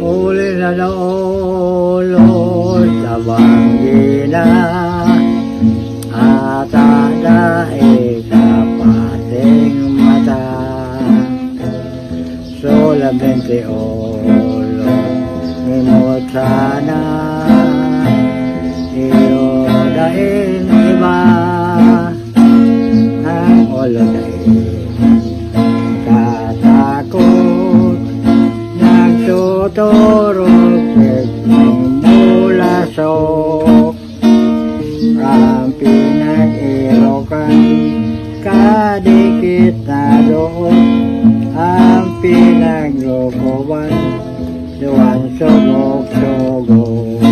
Uli na naulo sa banggina at adaig sa pating mata. Solamente ulo nimot sana iyo dahil iba ang ulo dahil katakot nagtuturog mulasok ang pinag-irokan kadikit na doon ang pinaglokoban duwan sugok-sugok.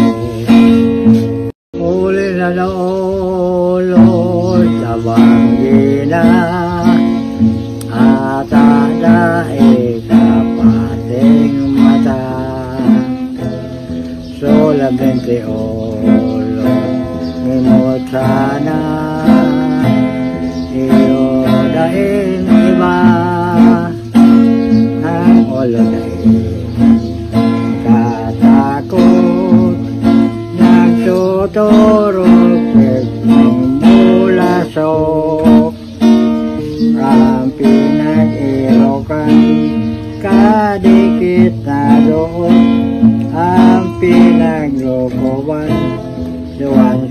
Uli na naulo sa banggina at adaig sa pating mata. Solamente ulo nimot sana iyo dahil iba ang ulo dahil katakot nagtuturog mulasok ang pinag-irokan kadikit na doon ang pinaglokoban duwan